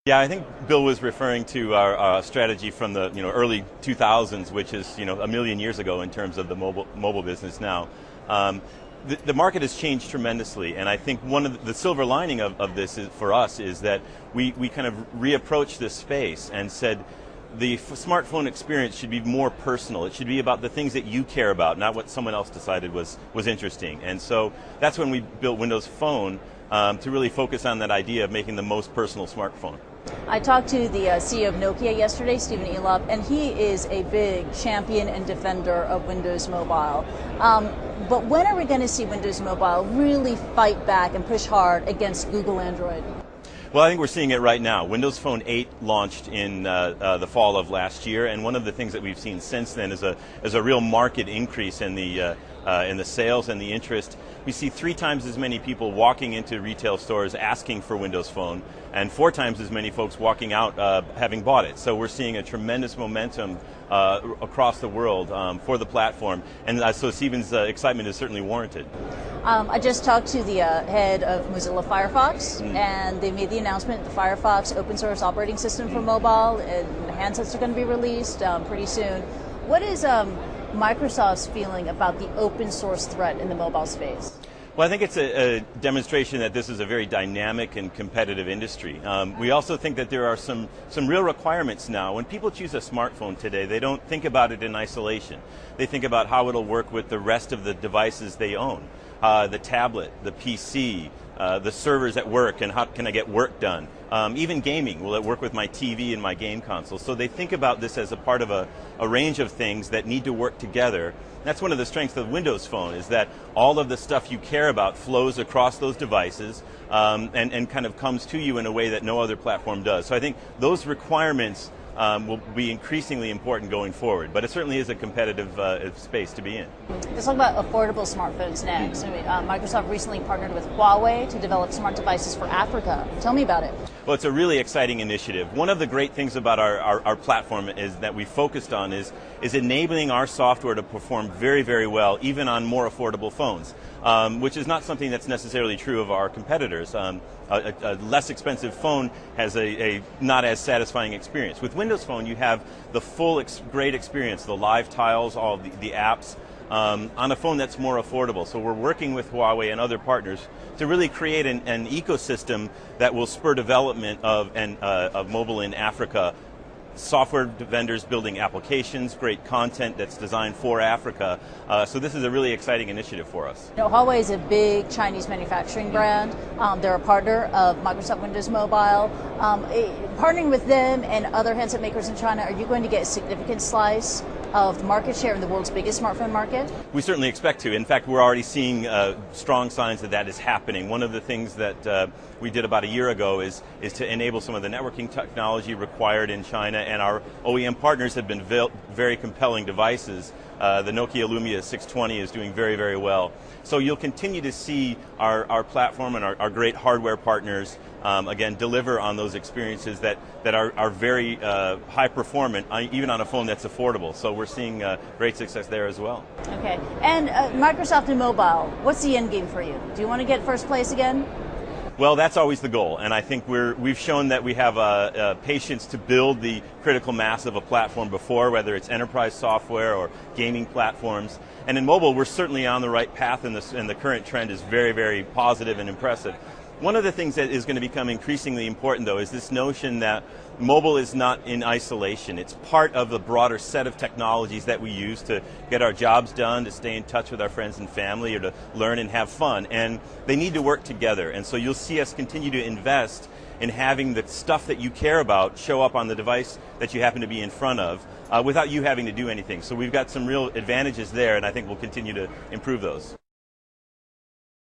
Yeah, I think Bill was referring to our strategy from the early 2000s, which is a million years ago in terms of the mobile business now. The market has changed tremendously, and I think one of the silver lining of this for us is that we kind of reapproached this space and said the smartphone experience should be more personal. It should be about the things that you care about, not what someone else decided was interesting. And so that's when we built Windows Phone to really focus on that idea of making the most personal smartphone. I talked to the CEO of Nokia yesterday, Stephen Elop, and he is a big champion and defender of Windows Mobile. But when are we going to see Windows Mobile really fight back and push hard against Google Android? Well, I think we're seeing it right now. Windows Phone 8 launched in the fall of last year, and one of the things that we've seen since then is a real market increase in the sales and the interest. We see 3 times as many people walking into retail stores asking for Windows Phone, and 4 times as many folks walking out having bought it. So we're seeing a tremendous momentum across the world for the platform, and so Stephen's excitement is certainly warranted. I just talked to the head of Mozilla Firefox, and they made the announcement the Firefox open source operating system for mobile, and handsets are going to be released pretty soon. What is Microsoft's feeling about the open source threat in the mobile space? Well, I think it's a demonstration that this is a very dynamic and competitive industry. We also think that there are some real requirements now. When people choose a smartphone today, they don't think about it in isolation. They think about how it'll work with the rest of the devices they own. The tablet, the PC, the servers at work, and how can I get work done. Even gaming, will it work with my TV and my game console? So they think about this as a part of a range of things that need to work together. That's one of the strengths of Windows Phone, is that all of the stuff you care about flows across those devices and kind of comes to you in a way that no other platform does. So I think those requirements will be increasingly important going forward, but it certainly is a competitive space to be in. Let's talk about affordable smartphones next. Microsoft recently partnered with Huawei to develop smart devices for Africa. Tell me about it. Well, it's a really exciting initiative. One of the great things about our platform is that we focused on is enabling our software to perform very, very well, even on more affordable phones, which is not something that's necessarily true of our competitors. A less expensive phone has a not as satisfying experience. With Windows Phone, you have the full great experience, the live tiles, all the apps, on a phone that's more affordable. So we're working with Huawei and other partners to really create an ecosystem that will spur development of mobile in Africa. Software vendors building applications, great content that's designed for Africa. So this is a really exciting initiative for us. Huawei is a big Chinese manufacturing brand. They're a partner of Microsoft Windows Mobile. Partnering with them and other handset makers in China, are you going to get a significant slice of the market share in the world's biggest smartphone market? We certainly expect to. In fact, we're already seeing strong signs that is happening. One of the things that we did about a year ago is to enable some of the networking technology required in China, and our OEM partners have been very compelling devices. The Nokia Lumia 620 is doing very, very well. So you'll continue to see our platform and our great hardware partners again deliver on those experiences that are very high performant, even on a phone that's affordable. So we're seeing great success there as well. Okay, and Microsoft and mobile, what's the end game for you? Do you want to get first place again? Well, that's always the goal, and I think we've shown that we have patience to build the critical mass of a platform before, whether it's enterprise software or gaming platforms. And in mobile, we're certainly on the right path, and the current trend is very, very positive and impressive. One of the things that is going to become increasingly important, though, is this notion that mobile is not in isolation. It's part of the broader set of technologies that we use to get our jobs done, to stay in touch with our friends and family, or to learn and have fun. And they need to work together. And so you'll see us continue to invest in having the stuff that you care about show up on the device that you happen to be in front of without you having to do anything. So we've got some real advantages there, and I think we'll continue to improve those.